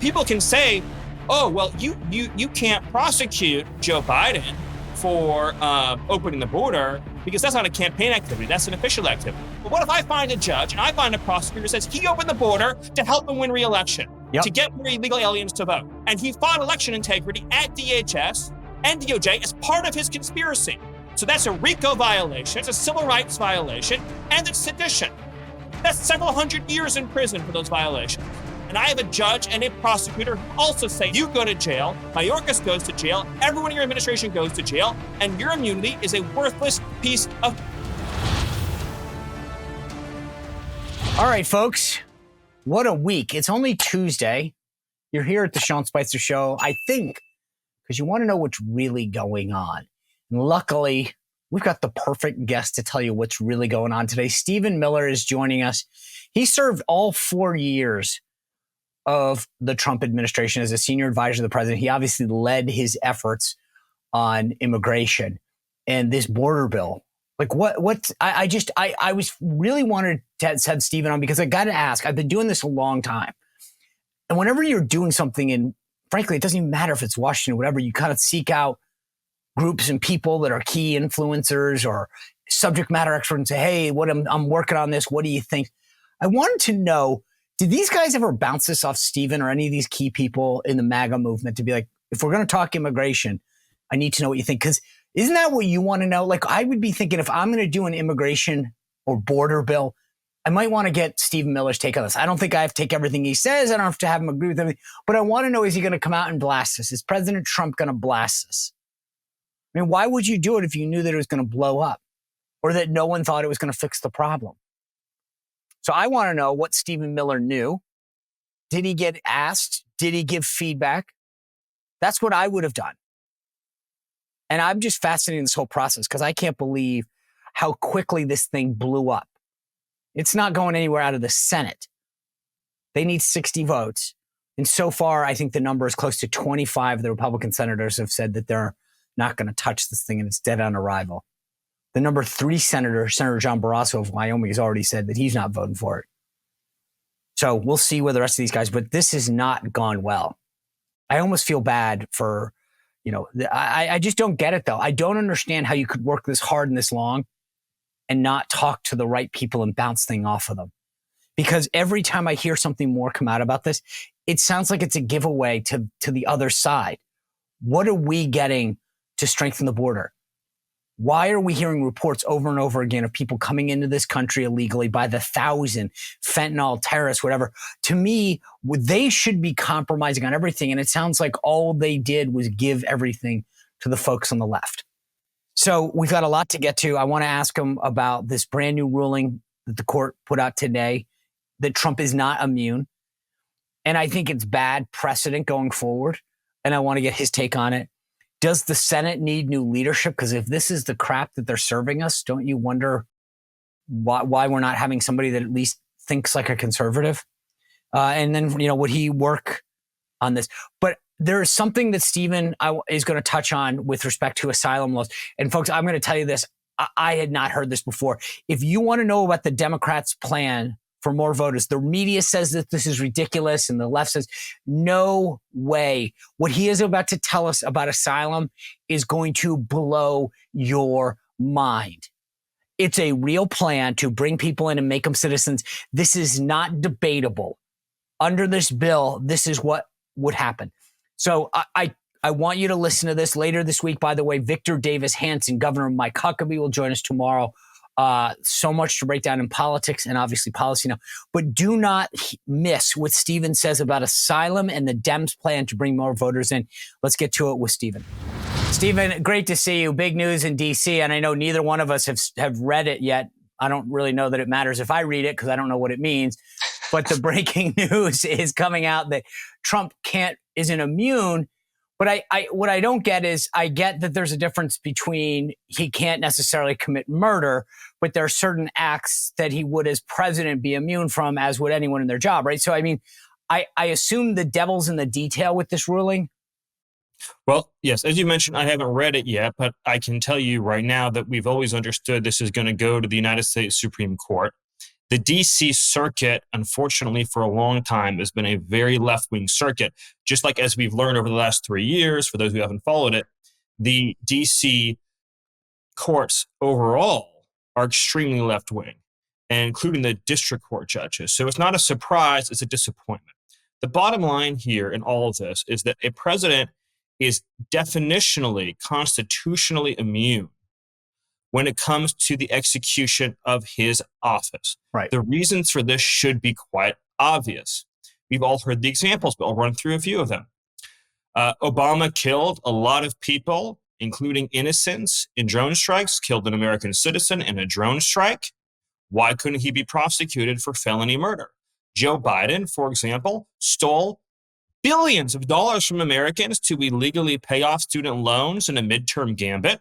people can say, oh, well, you can't prosecute Joe Biden for opening the border because that's not a campaign activity, that's an official activity. But what if I find a judge and I find a prosecutor who says he opened the border to help him win re-election, to get more illegal aliens to vote, and he fought election integrity at DHS and DOJ as part of his conspiracy. So that's a RICO violation, it's a civil rights violation, and it's sedition. That's several hundred years in prison for those violations. And I have a judge and a prosecutor who also say, you go to jail, Mayorkas goes to jail, everyone in your administration goes to jail, and your immunity is a worthless piece of... All right, folks, what a week. It's only Tuesday. You're here at the Sean Spicer Show, I think, because you want to know what's really going on. And luckily, we've got the perfect guest to tell you what's really going on today. Stephen Miller is joining us. He served all 4 years of the Trump administration as a senior advisor to the president. He obviously led his efforts on immigration and this border bill. Like I was really wanted to have Stephen on because I got to ask, I've been doing this a long time. And whenever you're doing something, and frankly, it doesn't even matter if it's Washington or whatever, you kind of seek out groups and people that are key influencers or subject matter experts and say, hey, I'm working on this. What do you think? I wanted to know, did these guys ever bounce this off Stephen or any of these key people in the MAGA movement to be like, if we're going to talk immigration, I need to know what you think? Because isn't that what you want to know? Like, I would be thinking if I'm going to do an immigration or border bill, I might want to get Stephen Miller's take on this. I don't think I have to take everything he says. I don't have to have him agree with everything. But I want to know, is he going to come out and blast this? Is President Trump going to blast this? I mean, why would you do it if you knew that it was going to blow up or that no one thought it was going to fix the problem? So I want to know what Stephen Miller knew. Did he get asked? Did he give feedback? That's what I would have done. And I'm just fascinated in this whole process because I can't believe how quickly this thing blew up. It's not going anywhere out of the Senate. They need 60 votes. And so far, I think the number is close to 25 of the Republican senators have said that they're not going to touch this thing and it's dead on arrival. The number 3 senator, Senator John Barrasso of Wyoming, has already said that he's not voting for it. So we'll see where the rest of these guys, but this has not gone well. I almost feel bad for, I just don't get it though. I don't understand how you could work this hard and this long and not talk to the right people and bounce things off of them. Because every time I hear something more come out about this, it sounds like it's a giveaway to the other side. What are we getting to strengthen the border? Why are we hearing reports over and over again of people coming into this country illegally by the thousand, fentanyl, terrorists, whatever? To me, they should be compromising on everything. And it sounds like all they did was give everything to the folks on the left. So we've got a lot to get to. I want to ask them about this brand new ruling that the court put out today that Trump is not immune. And I think it's bad precedent going forward. And I want to get his take on it. Does the Senate need new leadership? Because if this is the crap that they're serving us, don't you wonder why we're not having somebody that at least thinks like a conservative? And then, would he work on this? But there is something that Stephen is going to touch on with respect to asylum laws. And folks, I'm going to tell you this. I had not heard this before. If you want to know about the Democrats' plan for more voters, the media says that this is ridiculous and the left says, no way. What he is about to tell us about asylum is going to blow your mind. It's a real plan to bring people in and make them citizens. This is not debatable. Under this bill, this is what would happen. So I want you to listen to this later this week. By the way, Victor Davis Hanson, Governor Mike Huckabee, will join us tomorrow. So much to break down in politics and obviously policy now. But do not miss what Stephen says about asylum and the Dems' plan to bring more voters in. Let's get to it with Stephen. Stephen, great to see you. Big news in D.C. And I know neither one of us have read it yet. I don't really know that it matters if I read it because I don't know what it means. But the breaking news is coming out that Trump isn't immune. But what I don't get is I get that there's a difference between he can't necessarily commit murder, but there are certain acts that he would as president be immune from, as would anyone in their job, right? So, I mean, I assume the devil's in the detail with this ruling. Well, yes, as you mentioned, I haven't read it yet, but I can tell you right now that we've always understood this is going to go to the United States Supreme Court. The DC circuit, unfortunately, for a long time has been a very left-wing circuit. Just like as we've learned over the last 3 years, for those who haven't followed it, the DC courts overall are extremely left-wing, and including the district court judges. So it's not a surprise, it's a disappointment. The bottom line here in all of this is that a president is definitionally, constitutionally immune when it comes to the execution of his office. Right. The reasons for this should be quite obvious. We've all heard the examples, but I'll run through a few of them. Obama killed a lot of people, including innocents, in drone strikes, killed an American citizen in a drone strike. Why couldn't he be prosecuted for felony murder? Joe Biden, for example, stole billions of dollars from Americans to illegally pay off student loans in a midterm gambit.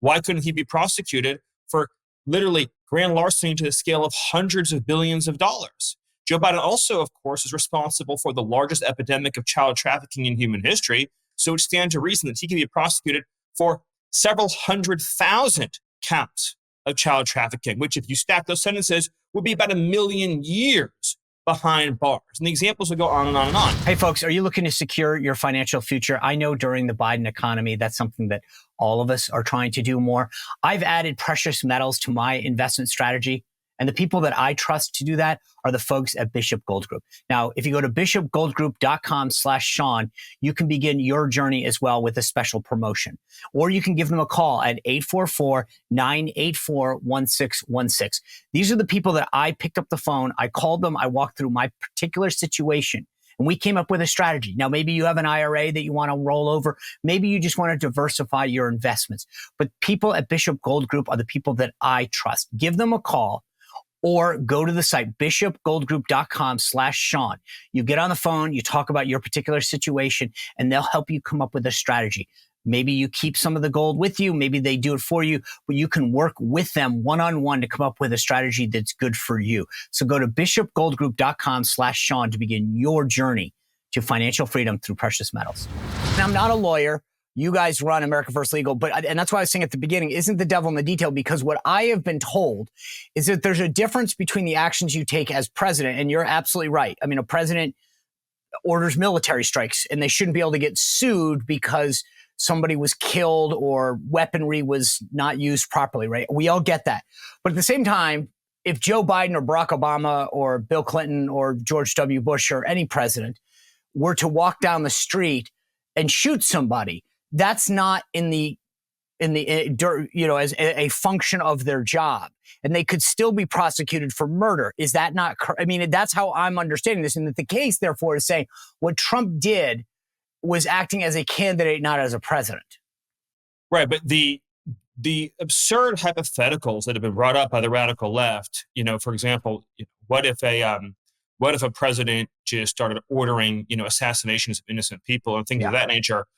Why couldn't he be prosecuted for literally grand larceny to the scale of hundreds of billions of dollars? Joe Biden also, of course, is responsible for the largest epidemic of child trafficking in human history. So it stands to reason that he can be prosecuted for several 100,000 counts of child trafficking, which, if you stack those sentences, would be about 1 million years behind bars. And the examples will go on and on and on. Hey, folks, are you looking to secure your financial future? I know during the Biden economy, that's something that all of us are trying to do more. I've added precious metals to my investment strategy. And the people that I trust to do that are the folks at Bishop Gold Group. Now, if you go to bishopgoldgroup.com/Sean, you can begin your journey as well with a special promotion. Or you can give them a call at 844-984-1616. These are the people that I picked up the phone. I called them. I walked through my particular situation. And we came up with a strategy. Now, maybe you have an IRA that you want to roll over. Maybe you just want to diversify your investments. But people at Bishop Gold Group are the people that I trust. Give them a call. Or go to the site, bishopgoldgroup.com/Sean. You get on the phone, you talk about your particular situation, and they'll help you come up with a strategy. Maybe you keep some of the gold with you. Maybe they do it for you, but you can work with them one-on-one to come up with a strategy that's good for you. So go to bishopgoldgroup.com/Sean to begin your journey to financial freedom through precious metals. Now, I'm not a lawyer. You guys run America First Legal, and that's why I was saying at the beginning, isn't the devil in the detail? Because what I have been told is that there's a difference between the actions you take as president, and you're absolutely right. I mean, a president orders military strikes, and they shouldn't be able to get sued because somebody was killed or weaponry was not used properly, right? We all get that. But at the same time, if Joe Biden or Barack Obama or Bill Clinton or George W. Bush or any president were to walk down the street and shoot somebody, that's not as a function of their job, and they could still be prosecuted for murder. Is that not? I mean, that's how I'm understanding this, and that the case, therefore, is saying what Trump did was acting as a candidate, not as a president. Right, but the absurd hypotheticals that have been brought up by the radical left, for example, what if a president just started ordering, assassinations of innocent people and things of that nature?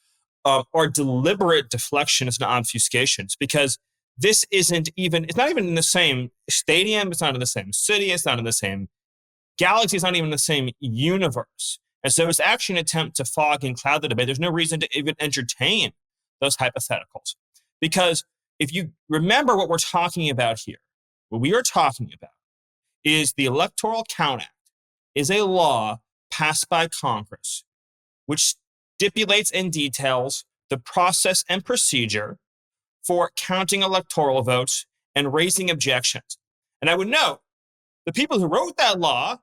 Are deliberate deflections and obfuscations, because this it's not even in the same stadium, it's not in the same city, it's not in the same galaxy, it's not even in the same universe. And so it's actually an attempt to fog and cloud the debate. There's no reason to even entertain those hypotheticals. Because if you remember what we're talking about here, what we are talking about is the Electoral Count Act is a law passed by Congress, which stipulates and details the process and procedure for counting electoral votes and raising objections. And I would note, the people who wrote that law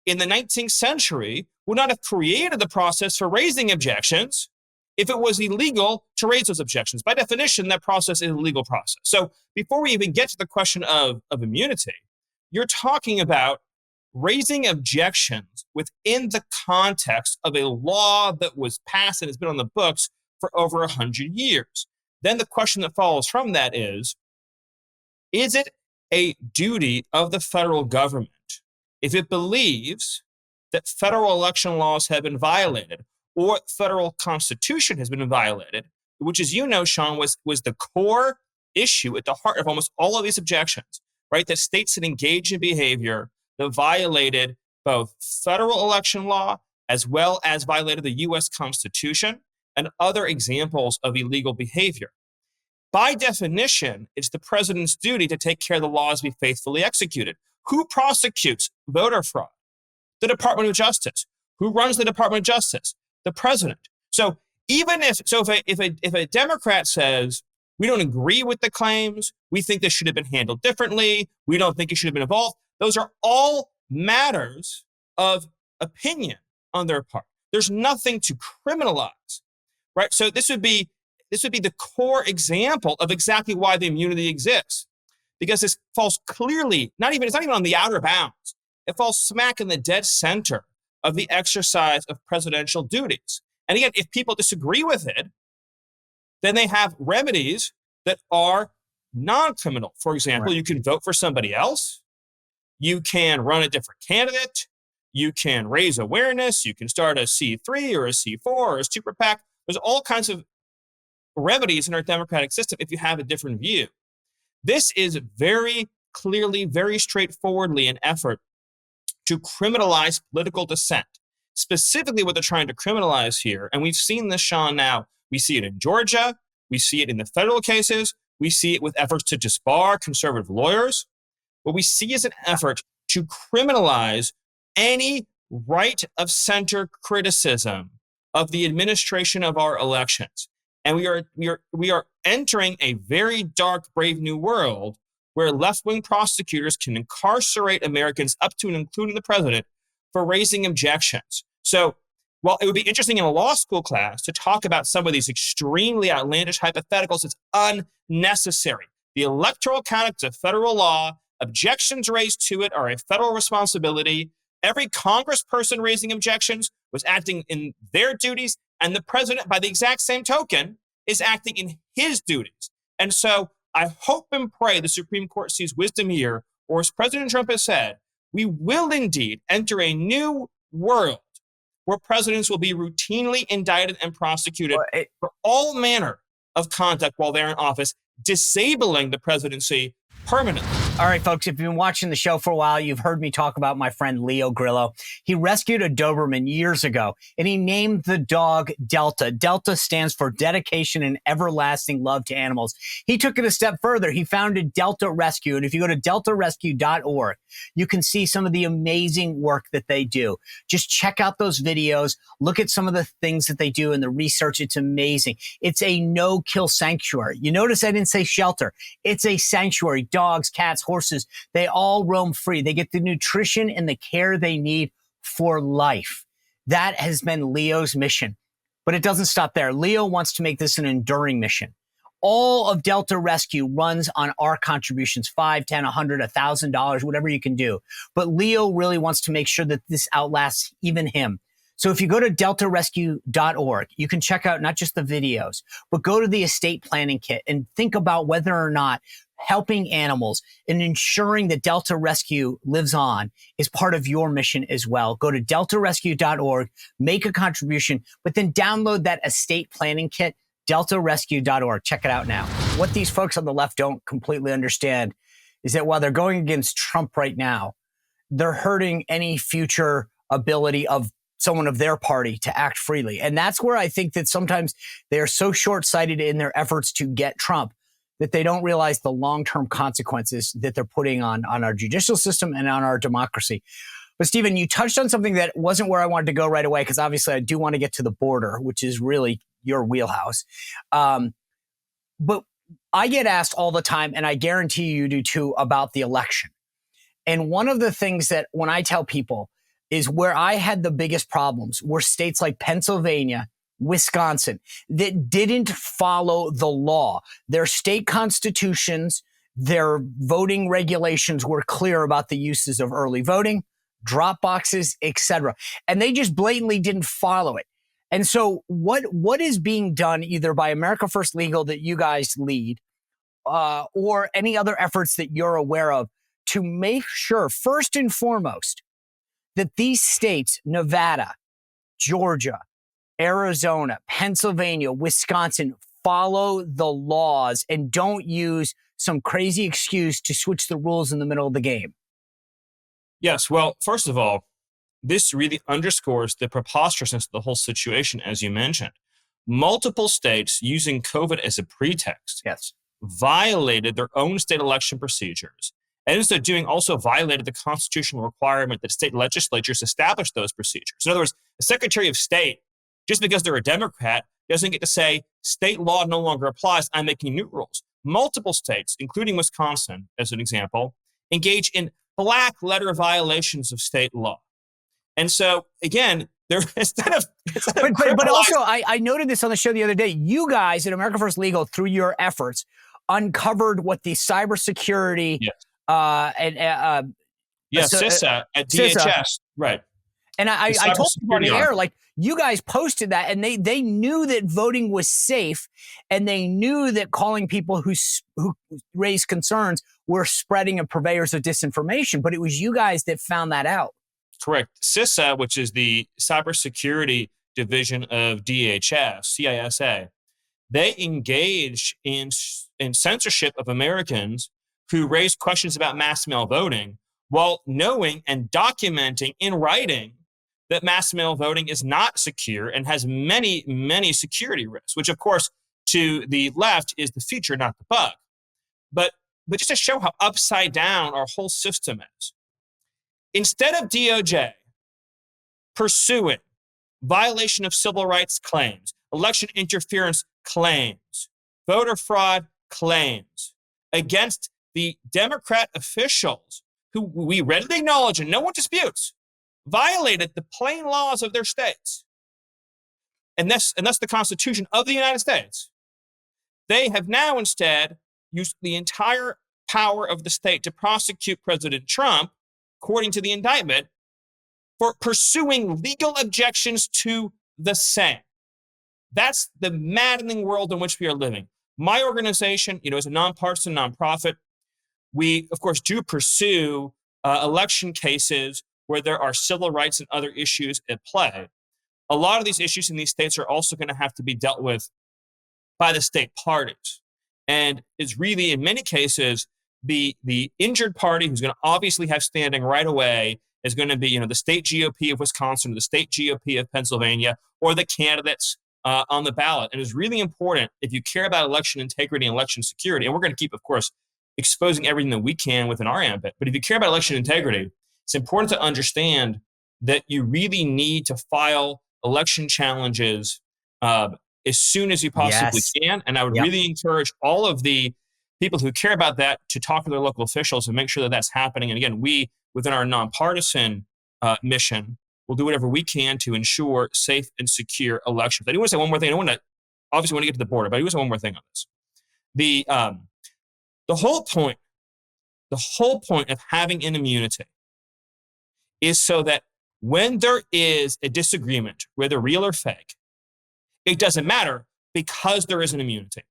in the 19th century would not have created the process for raising objections if it was illegal to raise those objections. By definition, that process is a legal process. So before we even get to the question of immunity, you're talking about raising objections within the context of a law that was passed and has been on the books for over 100 years. Then the question that follows from that is it a duty of the federal government, if it believes that federal election laws have been violated or federal constitution has been violated, which, as you know, Sean, was the core issue at the heart of almost all of these objections, right? That states that engage in behavior that violated both federal election law as well as violated the U.S. Constitution and other examples of illegal behavior. By definition, it's the president's duty to take care of the laws be faithfully executed. who prosecutes voter fraud? The Department of Justice. Who runs the Department of Justice? The president. So if a Democrat says, we don't agree with the claims, we think this should have been handled differently, we don't think it should have been involved, those are all matters of opinion on their part. There's nothing to criminalize, right? So this would be the core example of exactly why the immunity exists, because this falls clearly, it's not even on the outer bounds. It falls smack in the dead center of the exercise of presidential duties. And again, if people disagree with it, then they have remedies that are non-criminal. For example, You can vote for somebody else. You can run a different candidate. You can raise awareness. You can start a C3 or a C4 or a super PAC. There's all kinds of remedies in our democratic system if you have a different view. This is very clearly, very straightforwardly an effort to criminalize political dissent. Specifically what they're trying to criminalize here, and we've seen this, Sean, now. We see it in Georgia. We see it in the federal cases. We see it with efforts to disbar conservative lawyers. What we see is an effort to criminalize any right of center criticism of the administration of our elections. And we are entering a very dark, brave new world where left-wing prosecutors can incarcerate Americans up to and including the president for raising objections. So while it would be interesting in a law school class to talk about some of these extremely outlandish hypotheticals, it's unnecessary. The Electoral Code is a federal law. Objections raised to it are a federal responsibility. Every congressperson raising objections was acting in their duties, and the president, by the exact same token, is acting in his duties. And so I hope and pray the Supreme Court sees wisdom here, or as President Trump has said, we will indeed enter a new world where presidents will be routinely indicted and prosecuted for all manner of conduct while they're in office, disabling the presidency permanently. All right, folks, if you've been watching the show for a while, you've heard me talk about my friend Leo Grillo. He rescued a Doberman years ago, and he named the dog Delta. Delta stands for dedication and everlasting love to animals. He took it a step further. He founded Delta Rescue, and if you go to deltarescue.org, you can see some of the amazing work that they do. Just check out those videos. Look at some of the things that they do and the research. It's amazing. It's a no-kill sanctuary. You notice I didn't say shelter. It's a sanctuary. Dogs, cats, horses, they all roam free. They get the nutrition and the care they need for life. That has been Leo's mission. But it doesn't stop there. Leo wants to make this an enduring mission. All of Delta Rescue runs on our contributions, $5, $10, $100, $1,000, whatever you can do. But Leo really wants to make sure that this outlasts even him. So if you go to deltarescue.org, you can check out not just the videos, but go to the estate planning kit and think about whether or not helping animals and ensuring that Delta Rescue lives on is part of your mission as well. Go to deltarescue.org, make a contribution, but then download that estate planning kit, deltarescue.org. Check it out now. What these folks on the left don't completely understand is that while they're going against Trump right now, they're hurting any future ability of someone of their party to act freely. And that's where I think that sometimes they're so short-sighted in their efforts to get Trump that they don't realize the long-term consequences that they're putting on our judicial system and on our democracy. But Stephen, you touched on something that wasn't where I wanted to go right away, because obviously I do want to get to the border, which is really your wheelhouse. But I get asked all the time, and I guarantee you do too, about the election. And one of the things that when I tell people is where I had the biggest problems were states like Pennsylvania, Wisconsin, that didn't follow the law. Their state constitutions, their voting regulations were clear about the uses of early voting, drop boxes, etc. And they just blatantly didn't follow it. And so what is being done either by America First Legal that you guys lead, or any other efforts that you're aware of to make sure, first and foremost, that these states, Nevada, Georgia, Arizona, Pennsylvania, Wisconsin, follow the laws and don't use some crazy excuse to switch the rules in the middle of the game? Yes. Well, first of all, this really underscores the preposterousness of the whole situation, as you mentioned. Multiple states using COVID as a pretext Yes. violated their own state election procedures And in so doing, also violated the constitutional requirement that state legislatures establish those procedures. In other words, the Secretary of State, just because they're a Democrat, doesn't get to say state law no longer applies, I'm making new rules. Multiple states, including Wisconsin, as an example, engage in black letter violations of state law. And so, again, there but also, I noted this on the show the other day. You guys at America First Legal, through your efforts, uncovered what the cybersecurity CISA at DHS, right? And I told people on the air, like, you guys posted that, and they knew that voting was safe, and they knew that calling people who raised concerns were spreading and purveyors of disinformation. But it was you guys that found that out. Correct. CISA, which is the cybersecurity division of DHS, CISA, they engaged in censorship of Americans who raised questions about mass mail voting, while knowing and documenting in writing that mass mail voting is not secure and has many, many security risks, which, of course, to the left is the feature, not the bug. But just to show how upside down our whole system is, instead of DOJ pursuing violation of civil rights claims, election interference claims, voter fraud claims against the Democrat officials who we readily acknowledge and no one disputes violated the plain laws of their states, and thus the Constitution of the United States, they have now instead used the entire power of the state to prosecute President Trump, according to the indictment, for pursuing legal objections to the same. That's the maddening world in which we are living. My organization, is a nonpartisan nonprofit. We, of course, do pursue election cases where there are civil rights and other issues at play. A lot of these issues in these states are also going to have to be dealt with by the state parties. And it's really, in many cases, the injured party who's going to obviously have standing right away is going to be, the state GOP of Wisconsin, or the state GOP of Pennsylvania, or the candidates on the ballot. And it's really important, if you care about election integrity and election security, and we're going to keep, of course, exposing everything that we can within our ambit, but if you care about election integrity, it's important to understand that you really need to file election challenges as soon as you possibly can. And I would really encourage all of the people who care about that to talk to their local officials and make sure that that's happening. And again, we, within our nonpartisan mission, will do whatever we can to ensure safe and secure elections. I do want to say one more thing. I want to get to the border, but I do want to say one more thing on this. The whole point of having an immunity is so that when there is a disagreement, whether real or fake, it doesn't matter because there is an immunity.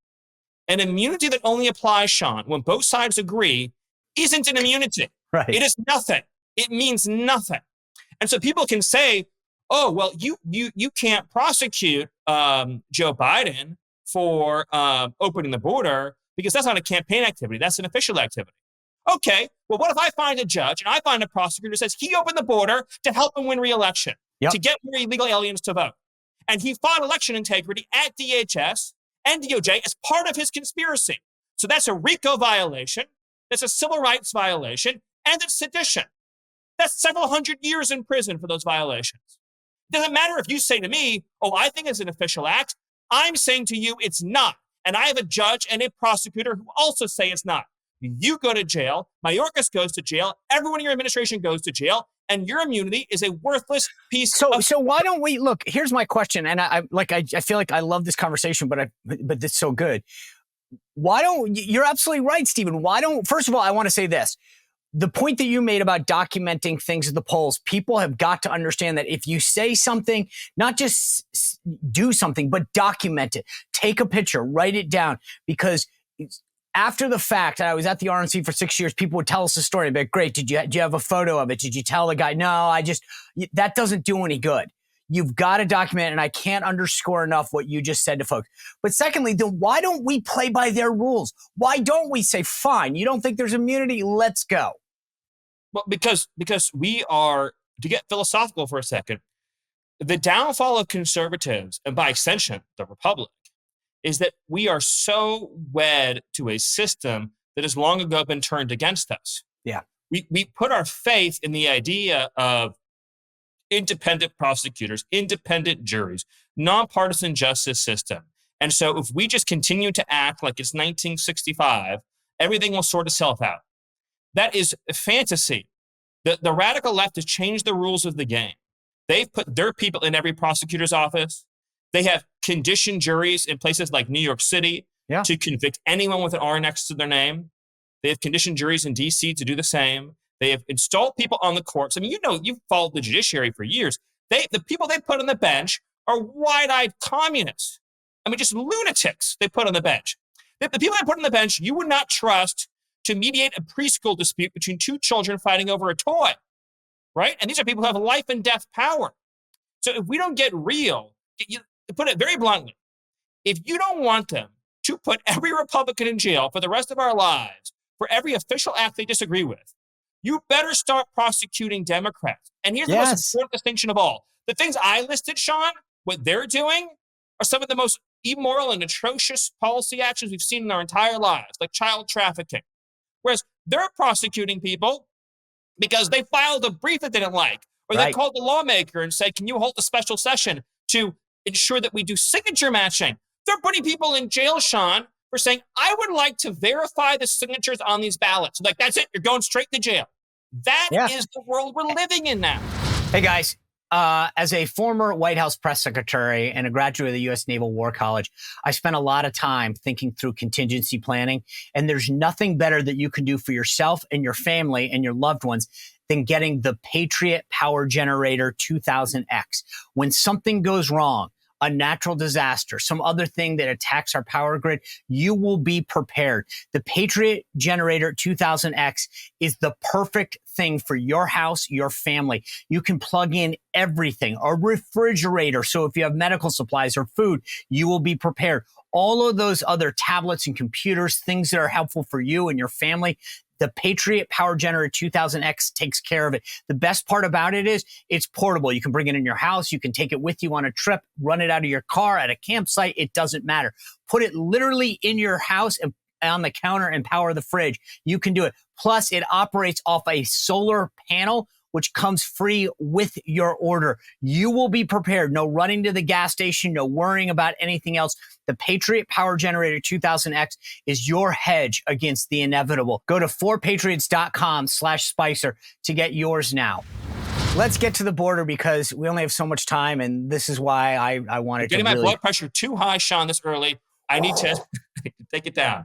An immunity that only applies, Sean, when both sides agree isn't an immunity. Right. It is nothing. It means nothing. And so people can say, oh, well, you can't prosecute Joe Biden for opening the border because that's not a campaign activity. That's an official activity. Okay, well, what if I find a judge and I find a prosecutor who says he opened the border to help him win re-election, to get more illegal aliens to vote? And he fought election integrity at DHS and DOJ as part of his conspiracy. So that's a RICO violation, that's a civil rights violation, and it's sedition. That's several hundred years in prison for those violations. It doesn't matter if you say to me, oh, I think it's an official act. I'm saying to you, it's not. And I have a judge and a prosecutor who also say it's not. You go to jail, Mayorkas goes to jail, everyone in your administration goes to jail, and your immunity is a worthless piece of... So why don't we, look, here's my question, and I feel like I love this conversation, but it's so good. You're absolutely right, Stephen. First of all, I want to say this. The point that you made about documenting things at the polls, people have got to understand that if you say something, not just do something, but document it. Take a picture, write it down, because after the fact, I was at the RNC for 6 years, people would tell us a story. I'd be like, great, do you have a photo of it? Did you tell the guy? No, that doesn't do any good. You've got to document, and I can't underscore enough what you just said to folks. But secondly, then why don't we play by their rules? Why don't we say, fine, you don't think there's immunity? Let's go. Well, because we are, to get philosophical for a second, the downfall of conservatives, and by extension, the Republic, is that we are so wed to a system that has long ago been turned against us. Yeah. We put our faith in the idea of independent prosecutors, independent juries, nonpartisan justice system. And so if we just continue to act like it's 1965, everything will sort itself out. That is a fantasy. The radical left has changed the rules of the game. They've put their people in every prosecutor's office. They have conditioned juries in places like New York City to convict anyone with an R next to their name. They have conditioned juries in D.C. to do the same. They have installed people on the courts. I mean, you've followed the judiciary for years. The people they put on the bench are wide-eyed communists. I mean, just lunatics they put on the bench. The people they put on the bench, you would not trust to mediate a preschool dispute between two children fighting over a toy, right? And these are people who have life and death power. So if we don't get real, to put it very bluntly, if you don't want them to put every Republican in jail for the rest of our lives for every official act they disagree with, you better start prosecuting Democrats. And here's the most important distinction of all. The things I listed, Sean, what they're doing are some of the most immoral and atrocious policy actions we've seen in our entire lives, like child trafficking. Whereas they're prosecuting people because they filed a brief that they didn't like, or they called the lawmaker and said, can you hold a special session to ensure that we do signature matching? They're putting people in jail, Sean, for saying, I would like to verify the signatures on these ballots. Like, that's it. You're going straight to jail. That is the world we're living in now. Hey, guys. As a former White House press secretary and a graduate of the U.S. Naval War College, I spent a lot of time thinking through contingency planning. And there's nothing better that you can do for yourself and your family and your loved ones than getting the Patriot Power Generator 2000X. When something goes wrong, a natural disaster, some other thing that attacks our power grid, you will be prepared. The Patriot Generator 2000X is the perfect thing for your house, your family. You can plug in everything, a refrigerator. So if you have medical supplies or food, you will be prepared. All of those other tablets and computers, things that are helpful for you and your family, the Patriot Power Generator 2000X takes care of it. The best part about it is it's portable. You can bring it in your house. You can take it with you on a trip, run it out of your car at a campsite. It doesn't matter. Put it literally in your house and on the counter and power the fridge. You can do it. Plus, it operates off a solar panel, which comes free with your order. You will be prepared. No running to the gas station, no worrying about anything else. The Patriot Power Generator 2000X is your hedge against the inevitable. Go to 4patriots.com/Spicer to get yours now. Let's get to the border because we only have so much time, and this is why I wanted to getting my blood pressure too high, Sean, this early. I need to take it down.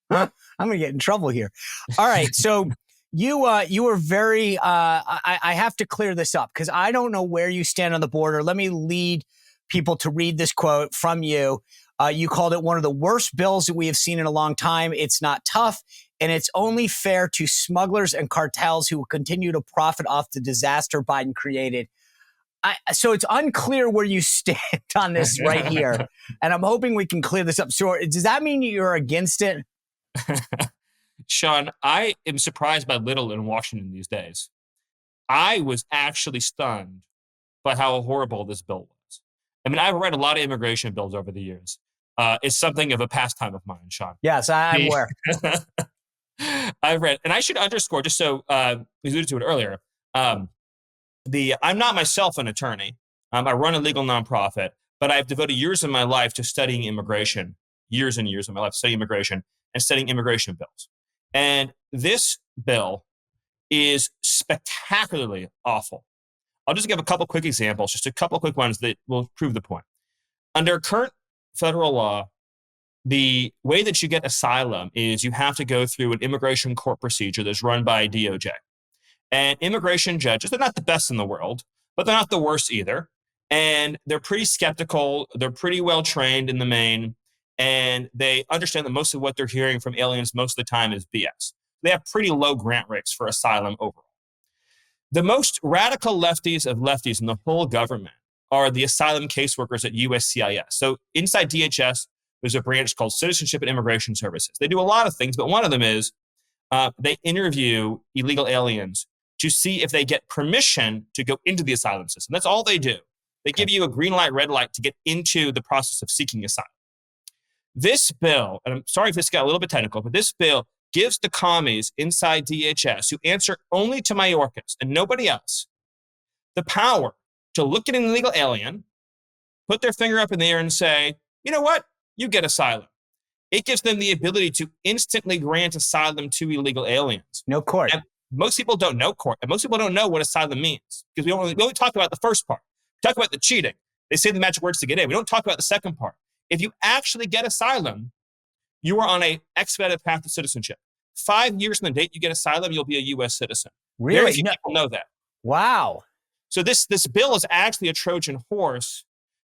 I'm going to get in trouble here. All right, so you were very, I have to clear this up because I don't know where you stand on the border. Let me lead people to read this quote from you. You called it one of the worst bills that we have seen in a long time. It's not tough, and it's only fair to smugglers and cartels who will continue to profit off the disaster Biden created. So it's unclear where you stand on this right here, and I'm hoping we can clear this up. So does that mean you're against it? Sean, I am surprised by little in Washington these days. I was actually stunned by how horrible this bill was. I mean, I've read a lot of immigration bills over the years. It's something of a pastime of mine, Sean. Yes, I'm aware. I've read, and I should underscore, just so we alluded to it earlier, I'm not myself an attorney. I run a legal nonprofit, but I've devoted years of my life to studying immigration, years and years of my life studying immigration and studying immigration bills. And this bill is spectacularly awful. I'll just give a couple quick examples, just a couple quick ones that will prove the point. Under current federal law, the way that you get asylum is you have to go through an immigration court procedure that's run by DOJ. And immigration judges, they're not the best in the world, but they're not the worst either. And they're pretty skeptical. They're pretty well trained in the main. And they understand that most of what they're hearing from aliens most of the time is BS. They have pretty low grant rates for asylum overall. The most radical lefties of lefties in the whole government are the asylum caseworkers at USCIS. So inside DHS, there's a branch called Citizenship and Immigration Services. They do a lot of things, but one of them is they interview illegal aliens to see if they get permission to go into the asylum system. That's all they do. They give you a green light, red light to get into the process of seeking asylum. This bill, and I'm sorry if this got a little bit technical, but this bill gives the commies inside DHS, who answer only to Mayorkas and nobody else, the power to look at an illegal alien, put their finger up in the air and say, you know what? You get asylum. It gives them the ability to instantly grant asylum to illegal aliens. No court. And most people don't know court. And most people don't know what asylum means because we only talk about the first part. We talk about the cheating. They say the magic words to get in. We don't talk about the second part. If you actually get asylum, you are on a expedited path to citizenship. 5 years from the date you get asylum, you'll be a U.S. citizen. Really? Very few people know that. Wow. So this bill is actually a Trojan horse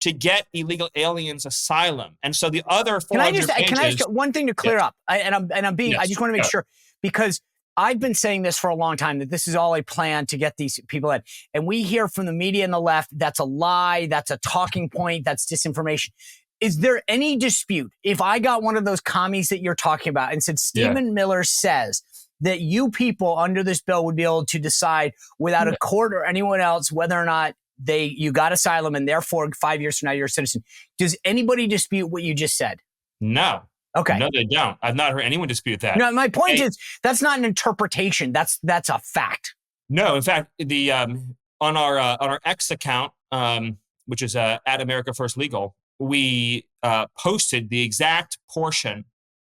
to get illegal aliens asylum. And so the other 400 pages... Can I just one thing to clear up? I just want to make sure, because I've been saying this for a long time, that this is all a plan to get these people in. And we hear from the media and the left, that's a lie, that's a talking point, that's disinformation. Is there any dispute if I got one of those commies that you're talking about and said, Stephen Miller says that you people under this bill would be able to decide without a court or anyone else whether or not you got asylum and therefore 5 years from now you're a citizen? Does anybody dispute what you just said? No. Okay. No, they don't. I've not heard anyone dispute that. No, my point is that's not an interpretation. That's a fact. No, in fact, the on our X account, which is at America First Legal, we posted the exact portion,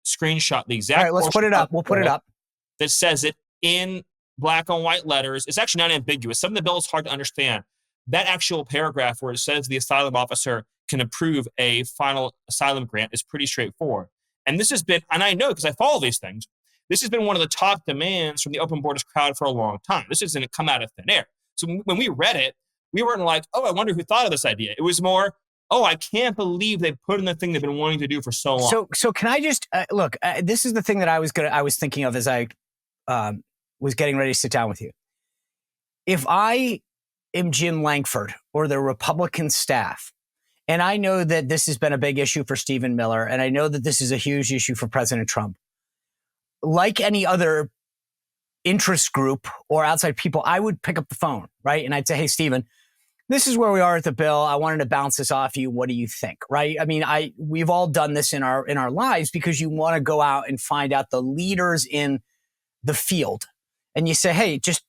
screenshot the exact. All right, let's put it up. We'll put it up. That says it in black on white letters. It's actually not ambiguous. Some of the bill is hard to understand. That actual paragraph where it says the asylum officer can approve a final asylum grant is pretty straightforward. And this has been, and I know because I follow these things, this has been one of the top demands from the open borders crowd for a long time. This isn't come out of thin air. So when we read it, we weren't like, oh, I wonder who thought of this idea. It was more, oh, I can't believe they put in the thing they've been wanting to do for so long. So can I just look? This is the thing that I was thinking of as I was getting ready to sit down with you. If I am Jim Lankford or the Republican staff, and I know that this has been a big issue for Stephen Miller, and I know that this is a huge issue for President Trump, like any other interest group or outside people, I would pick up the phone, right? And I'd say, hey, Stephen, this is where we are at the bill. I wanted to bounce this off you. What do you think? Right? I mean, we've all done this in our lives because you want to go out and find out the leaders in the field. And you say, hey, just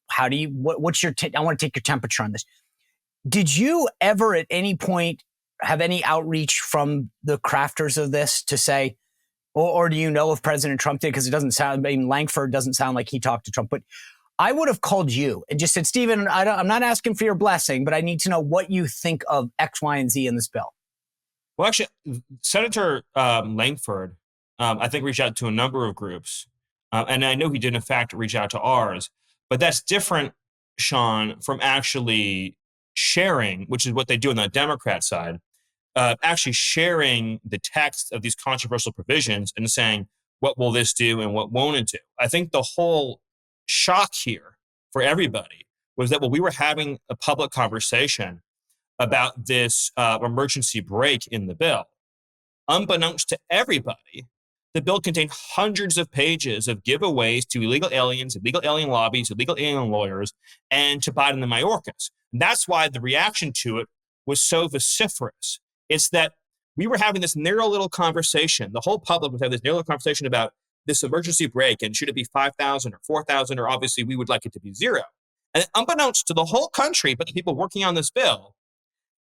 how do you, what's your, I want to take your temperature on this. Did you ever at any point have any outreach from the crafters of this to say, or do you know if President Trump did? Because it doesn't sound, I mean, Lankford doesn't sound like he talked to Trump, but I would have called you and just said, Stephen, I'm not asking for your blessing, but I need to know what you think of X, Y, and Z in this bill. Well, actually, Senator Lankford, I think, reached out to a number of groups. And I know he did, in fact, reach out to ours. But that's different, Sean, from actually sharing, which is what they do on the Democrat side, actually sharing the text of these controversial provisions and saying, what will this do and what won't it do? I think the whole shock here for everybody was that when we were having a public conversation about this emergency break in the bill, unbeknownst to everybody, the bill contained hundreds of pages of giveaways to illegal aliens, illegal alien lobbies, illegal alien lawyers, and to Biden and Mayorkas. And that's why the reaction to it was so vociferous. It's that we were having this narrow little conversation. The whole public was having this narrow little conversation about this emergency break, and should it be 5,000 or 4,000, or obviously we would like it to be zero. And unbeknownst to the whole country, but the people working on this bill,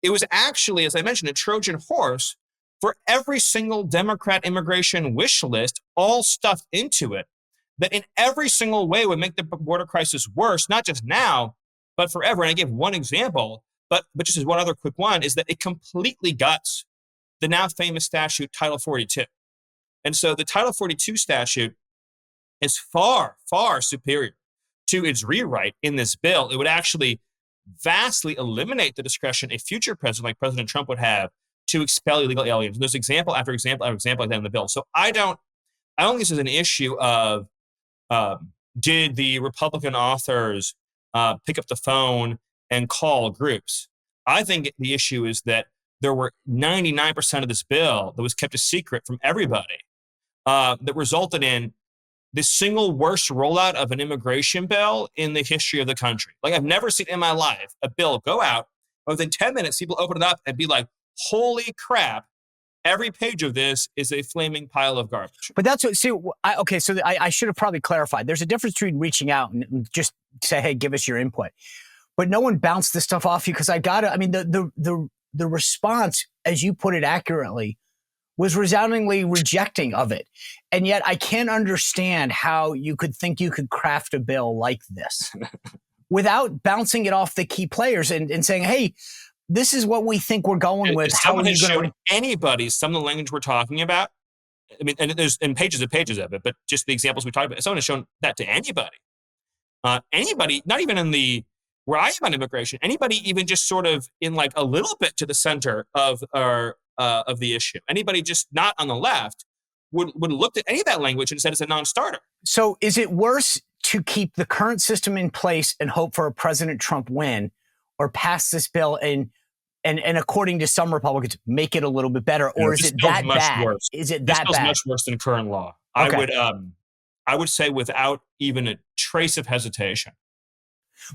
it was actually, as I mentioned, a Trojan horse for every single Democrat immigration wish list, all stuffed into it, that in every single way would make the border crisis worse, not just now, but forever. And I gave one example, but just as one other quick one, is that it completely guts the now famous statute, Title 42. And so the Title 42 statute is far, far superior to its rewrite in this bill. It would actually vastly eliminate the discretion a future president like President Trump would have to expel illegal aliens. And there's example after example after example like that in the bill. So I don't think this is an issue of did the Republican authors pick up the phone and call groups. I think the issue is that there were 99% of this bill that was kept a secret from everybody that resulted in the single worst rollout of an immigration bill in the history of the country. Like, I've never seen in my life a bill go out, and within 10 minutes, people open it up and be like, holy crap, every page of this is a flaming pile of garbage. But that's what, see, I should have probably clarified. There's a difference between reaching out and just say, hey, give us your input. But no one bounced this stuff off you because the response, as you put it accurately, was resoundingly rejecting of it. And yet I can't understand how you could think you could craft a bill like this without bouncing it off the key players and saying, hey, this is what we think we're going with. How are you going to anybody some of the language we're talking about? I mean, and there's in pages of it, but just the examples we talked about, someone has shown that to anybody. Anybody, not even in where I am on immigration, anybody even just sort of in like a little bit to the center of the issue. Anybody just not on the left would have looked at any of that language and said it's a non-starter. So is it worse to keep the current system in place and hope for a President Trump win, or pass this bill and according to some Republicans, make it a little bit better? Or is it that bad? Worse. Is it that bad? Bad? Much worse than current law. Okay. I would say without even a trace of hesitation.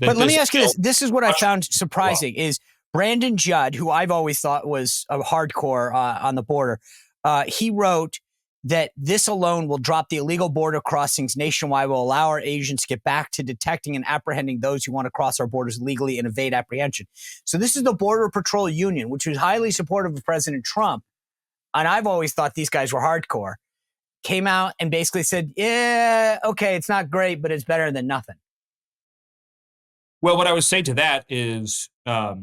But let me ask you this. This is what I found surprising is Brandon Judd, who I've always thought was a hardcore on the border. He wrote that this alone will drop the illegal border crossings nationwide, will allow our agents to get back to detecting and apprehending those who want to cross our borders legally and evade apprehension. So this is the Border Patrol Union, which was highly supportive of President Trump. And I've always thought these guys were hardcore. Came out and basically said, yeah, okay, it's not great, but it's better than nothing. Well, what I would say to that is the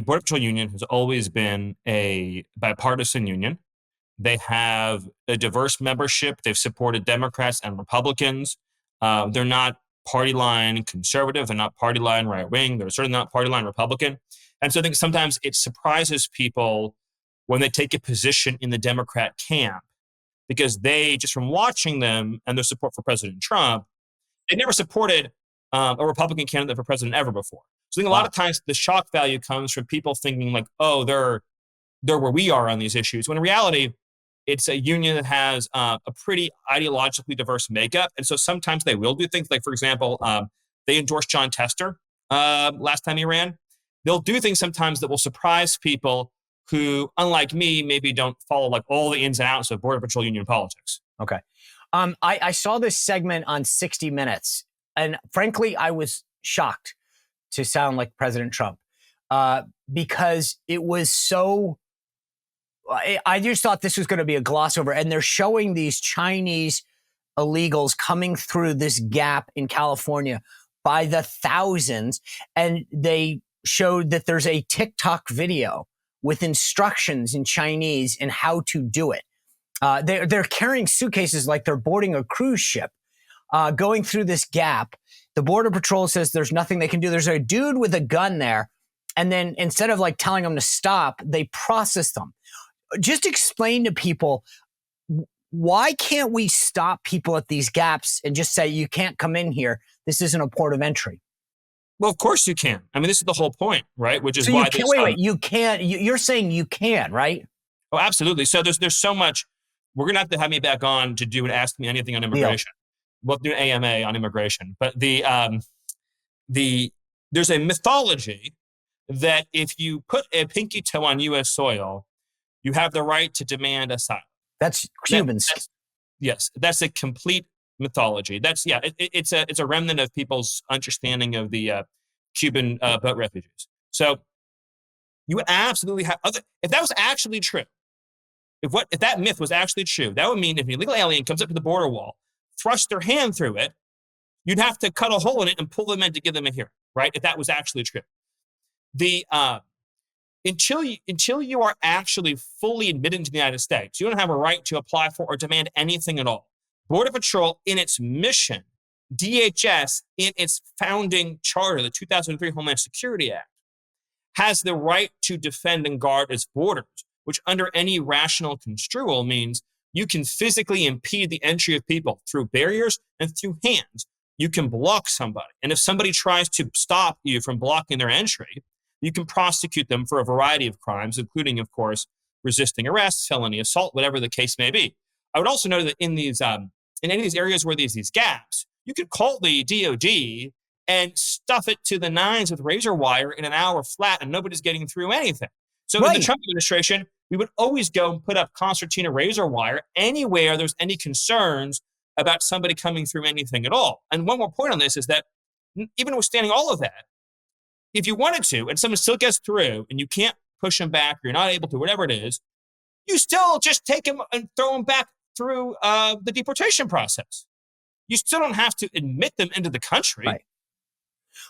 Border Patrol Union has always been a bipartisan union. They have a diverse membership. They've supported Democrats and Republicans. They're not party line conservative. They're not party line right wing. They're certainly not party line Republican. And so I think sometimes it surprises people when they take a position in the Democrat camp, because they, just from watching them and their support for President Trump, they never supported a Republican candidate for president ever before. So I think a lot of times the shock value comes from people thinking like, oh, they're where we are on these issues. When in reality, it's a union that has a pretty ideologically diverse makeup. And so sometimes they will do things like, for example, they endorsed John Tester last time he ran. They'll do things sometimes that will surprise people who, unlike me, maybe don't follow like all the ins and outs of Border Patrol Union politics. Okay. I saw this segment on 60 Minutes, and frankly, I was shocked to sound like President Trump because it was so... I just thought this was going to be a gloss over, and they're showing these Chinese illegals coming through this gap in California by the thousands, and they showed that there's a TikTok video with instructions in Chinese and how to do it. They're carrying suitcases like they're boarding a cruise ship, going through this gap. The Border Patrol says there's nothing they can do. There's a dude with a gun there, and then instead of like telling them to stop, they process them. Just explain to people, why can't we stop people at these gaps and just say, you can't come in here? This isn't a port of entry. Well, of course you can. I mean, this is the whole point, right? Which is so why wait, you can't. You're saying you can, right? Oh, absolutely. So there's so much. We're gonna have to have me back on to do and ask me anything on immigration. Yeah. We'll do an AMA on immigration. But there's a mythology that if you put a pinky toe on U.S. soil, you have the right to demand asylum. That's Cubans. Yes, that's a complete mythology. It's a remnant of people's understanding of the Cuban boat refugees. So you would absolutely have if that was actually true. If that myth was actually true, that would mean if an illegal alien comes up to the border wall, thrusts their hand through it, you'd have to cut a hole in it and pull them in to give them a hearing, right? If that was actually true. Until you are actually fully admitted into the United States, you don't have a right to apply for or demand anything at all. Border Patrol, in its mission, DHS, in its founding charter, the 2003 Homeland Security Act, has the right to defend and guard its borders, which under any rational construal means you can physically impede the entry of people through barriers and through hands. You can block somebody. And if somebody tries to stop you from blocking their entry, you can prosecute them for a variety of crimes, including, of course, resisting arrest, felony assault, whatever the case may be. I would also note that in these, in any of these areas where there's these gaps, you could call the DOD and stuff it to the nines with razor wire in an hour flat, and nobody's getting through anything. So in the Trump administration, we would always go and put up concertina razor wire anywhere there's any concerns about somebody coming through anything at all. And one more point on this is that even notwithstanding all of that, if you wanted to, and someone still gets through and you can't push them back, or you're not able to, whatever it is, you still just take them and throw them back through the deportation process. You still don't have to admit them into the country. Right.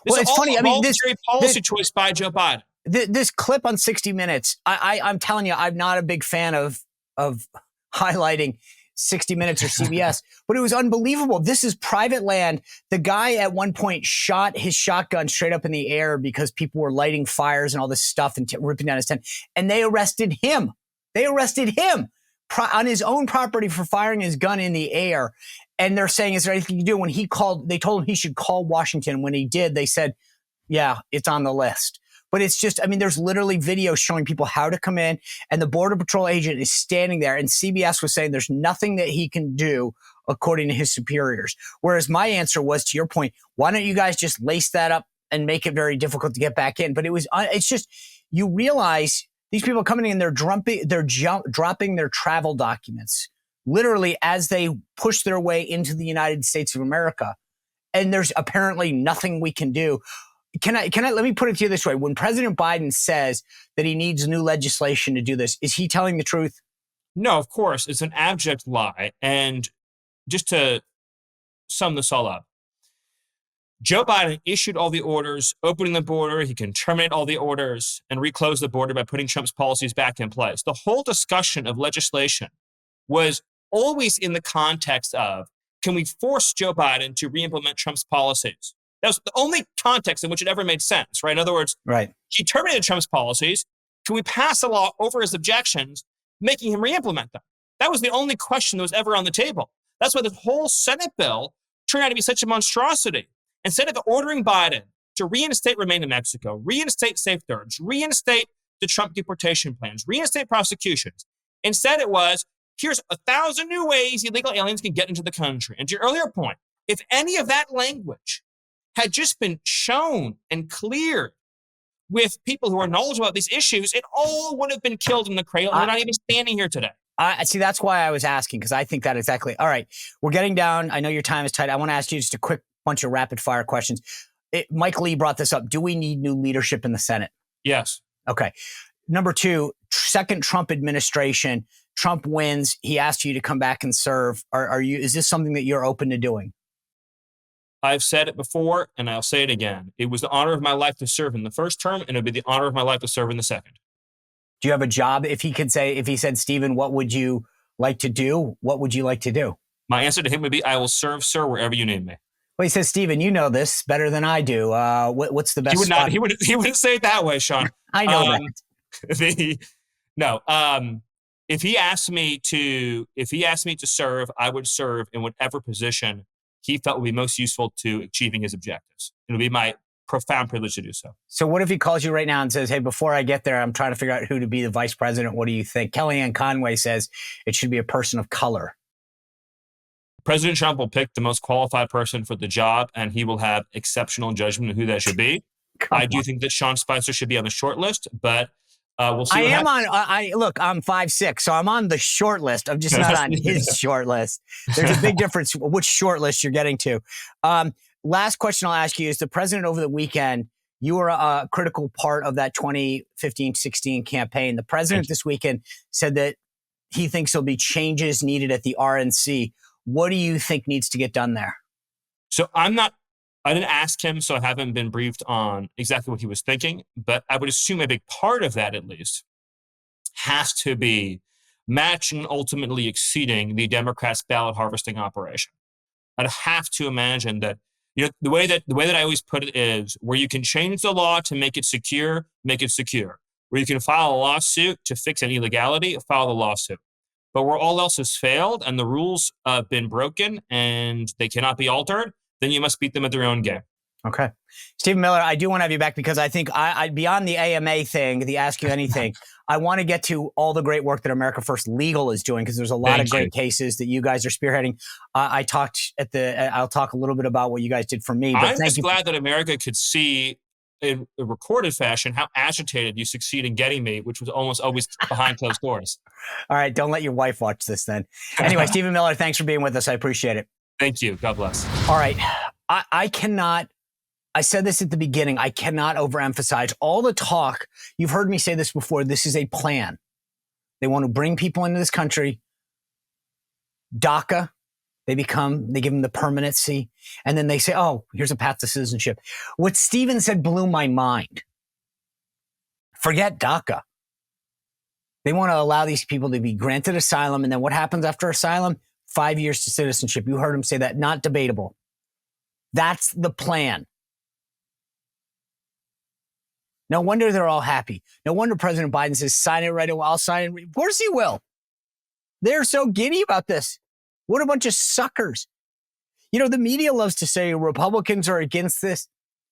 This Well, it's funny. I mean, this policy choice by Joe Biden. This clip on 60 Minutes, I'm telling you, I'm not a big fan of highlighting 60 Minutes or CBS, but it was unbelievable. This is private land. The guy at one point shot his shotgun straight up in the air because people were lighting fires and all this stuff and ripping down his tent. And they arrested him. They arrested him on his own property for firing his gun in the air. And they're saying, is there anything you do? When he called, they told him he should call Washington. When he did, they said, yeah, it's on the list. But it's just, I mean, there's literally videos showing people how to come in, and the Border Patrol agent is standing there, and CBS was saying there's nothing that he can do according to his superiors. Whereas my answer was, to your point, why don't you guys just lace that up and make it very difficult to get back in? But it's just, you realize these people coming in, they're dropping their travel documents, literally as they push their way into the United States of America. And there's apparently nothing we can do. Let me put it to you this way. When President Biden says that he needs new legislation to do this, is he telling the truth? No, of course. It's an abject lie. And just to sum this all up, Joe Biden issued all the orders opening the border. He can terminate all the orders and reclose the border by putting Trump's policies back in place. The whole discussion of legislation was always in the context of, can we force Joe Biden to re-implement Trump's policies? That was the only context in which it ever made sense, right? In other words, he terminated Trump's policies. Can we pass a law over his objections, making him re-implement them? That was the only question that was ever on the table. That's why the whole Senate bill turned out to be such a monstrosity. Instead of ordering Biden to reinstate Remain in Mexico, reinstate safeguards, reinstate the Trump deportation plans, reinstate prosecutions, instead it was, here's 1,000 new ways illegal aliens can get into the country. And to your earlier point, if any of that language had just been shown and cleared with people who are knowledgeable about these issues, it all would have been killed in the cradle. We're not even standing here today. See, that's why I was asking, because I think that exactly. All right, we're getting down. I know your time is tight. I want to ask you just a quick bunch of rapid fire questions. Mike Lee brought this up. Do we need new leadership in the Senate? Yes. Okay. Number two, second Trump administration, Trump wins. He asked you to come back and serve. Is this something that you're open to doing? I've said it before, and I'll say it again. It was the honor of my life to serve in the first term, and it'll be the honor of my life to serve in the second. Do you have a job? If he said, Stephen, what would you like to do? What would you like to do? My answer to him would be, I will serve, sir, wherever you need me. Well, he says, Stephen, you know this better than I do. What's the best? He wouldn't say it that way, Sean. I know that. If he asked me to serve, I would serve in whatever position he felt would be most useful to achieving his objectives. It would be my profound privilege to do so. So what if he calls you right now and says, hey, before I get there, I'm trying to figure out who to be the vice president. What do you think? Kellyanne Conway says it should be a person of color. President Trump will pick the most qualified person for the job, and he will have exceptional judgment of who that should be. I do think that Sean Spicer should be on the short list, but we'll see. I'm 5'6", so I'm on the short list. I'm just not on his short list. There's a big difference which short list you're getting to. Last question I'll ask you is, the president over the weekend, you were a critical part of that 2015-16 campaign. The president this weekend said that he thinks there'll be changes needed at the RNC. What do you think needs to get done there? So I didn't ask him, so I haven't been briefed on exactly what he was thinking, but I would assume a big part of that, at least, has to be matching and ultimately exceeding the Democrats' ballot harvesting operation. I'd have to imagine that, the way that I always put it is, where you can change the law to make it secure, make it secure. Where you can file a lawsuit to fix an illegality, file the lawsuit. But where all else has failed and the rules have been broken and they cannot be altered, then you must beat them at their own game. Okay. Stephen Miller, I do want to have you back because I think beyond the AMA thing, the Ask You Anything, I want to get to all the great work that America First Legal is doing, because there's a lot of great cases that you guys are spearheading. I'll talk a little bit about what you guys did for me. But I'm just glad that America could see in a recorded fashion how agitated you succeed in getting me, which was almost always behind closed doors. All right, don't let your wife watch this then. Anyway, Stephen Miller, thanks for being with us. I appreciate it. Thank you. God bless. All right. I cannot, I said this at the beginning, I cannot overemphasize all the talk. You've heard me say this before. This is a plan. They want to bring people into this country. DACA, they give them the permanency. And then they say, oh, here's a path to citizenship. What Stephen said blew my mind. Forget DACA. They want to allow these people to be granted asylum. And then what happens after asylum? 5 years to citizenship. You heard him say that. Not debatable. That's the plan. No wonder they're all happy. No wonder President Biden says, sign it right away. I'll sign it. Of course he will. They're so giddy about this. What a bunch of suckers. You know, the media loves to say Republicans are against this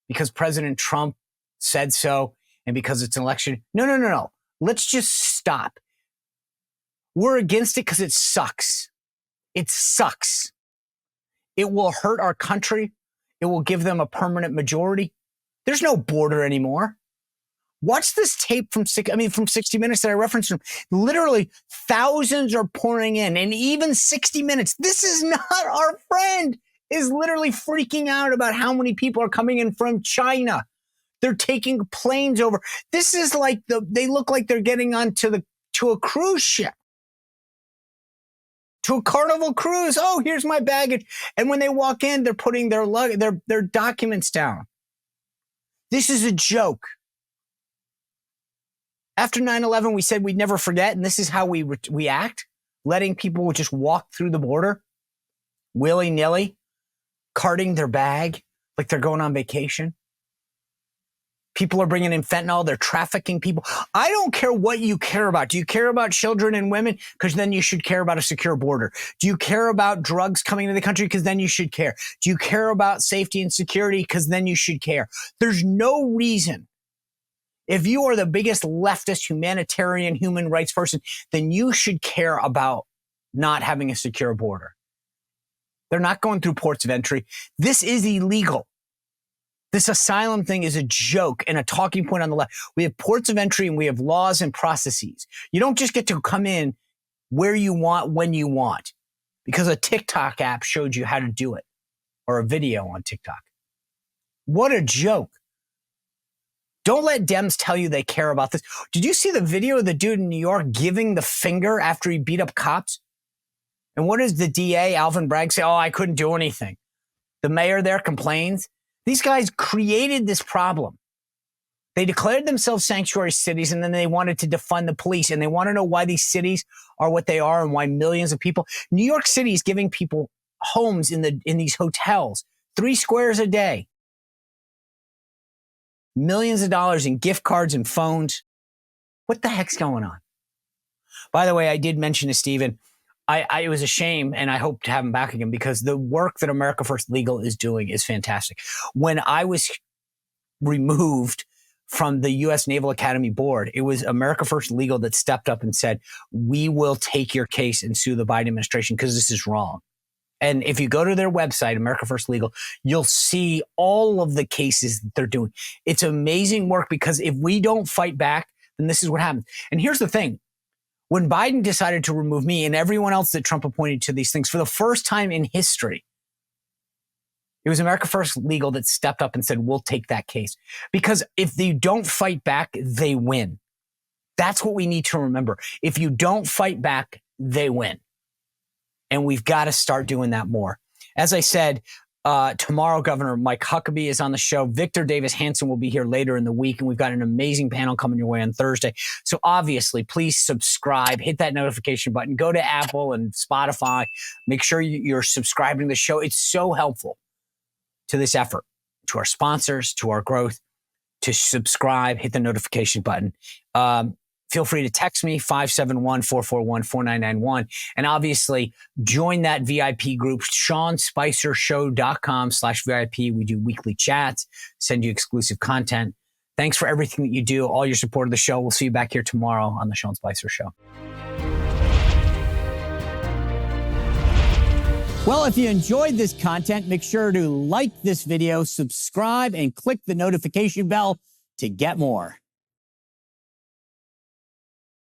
because President Trump said so and because it's an election. No. Let's just stop. We're against it because it sucks. It sucks. It will hurt our country. It will give them a permanent majority. There's no border anymore. Watch this tape from 60 Minutes that I referenced. Literally, thousands are pouring in, and even 60 Minutes. This is not our friend. Is literally freaking out about how many people are coming in from China. They're taking planes over. This is like they look like they're getting onto to a cruise ship, to a Carnival cruise. Oh, here's my baggage. And when they walk in, they're putting their documents down. This is a joke. After 9/11, we said we'd never forget, and this is how we act, letting people just walk through the border, willy-nilly, carting their bag like they're going on vacation. People are bringing in fentanyl. They're trafficking people. I don't care what you care about. Do you care about children and women? Because then you should care about a secure border. Do you care about drugs coming into the country? Because then you should care. Do you care about safety and security? Because then you should care. There's no reason. If you are the biggest leftist, humanitarian, human rights person, then you should care about not having a secure border. They're not going through ports of entry. This is illegal. This asylum thing is a joke and a talking point on the left. We have ports of entry and we have laws and processes. You don't just get to come in where you want, when you want, because a TikTok app showed you how to do it, or a video on TikTok. What a joke. Don't let Dems tell you they care about this. Did you see the video of the dude in New York giving the finger after he beat up cops? And what does the DA, Alvin Bragg, say? Oh, I couldn't do anything. The mayor there complains. These guys created this problem. They declared themselves sanctuary cities, and then they wanted to defund the police. And they want to know why these cities are what they are and why millions of people. New York City is giving people homes in these hotels, 3 squares a day. Millions of dollars in gift cards and phones. What the heck's going on? By the way, I did mention to Stephen, it was a shame, and I hope to have him back again, because the work that America First Legal is doing is fantastic. When I was removed from the U.S. Naval Academy Board, it was America First Legal that stepped up and said, we will take your case and sue the Biden administration because this is wrong. And if you go to their website, America First Legal, you'll see all of the cases that they're doing. It's amazing work, because if we don't fight back, then this is what happens. And here's the thing. When Biden decided to remove me and everyone else that Trump appointed to these things for the first time in history, it was America First Legal that stepped up and said, we'll take that case. Because if they don't fight back, they win. That's what we need to remember. If you don't fight back, they win. And we've got to start doing that more. As I said, tomorrow, Governor Mike Huckabee is on the show. Victor Davis Hanson will be here later in the week. And we've got an amazing panel coming your way on Thursday. So obviously, please subscribe, hit that notification button, go to Apple and Spotify. Make sure you're subscribing to the show. It's so helpful to this effort, to our sponsors, to our growth, to subscribe, hit the notification button. Feel free to text me, 571-441-4991. And obviously, join that VIP group, SeanSpicerShow.com/VIP. We do weekly chats, send you exclusive content. Thanks for everything that you do, all your support of the show. We'll see you back here tomorrow on The Sean Spicer Show. Well, if you enjoyed this content, make sure to like this video, subscribe, and click the notification bell to get more.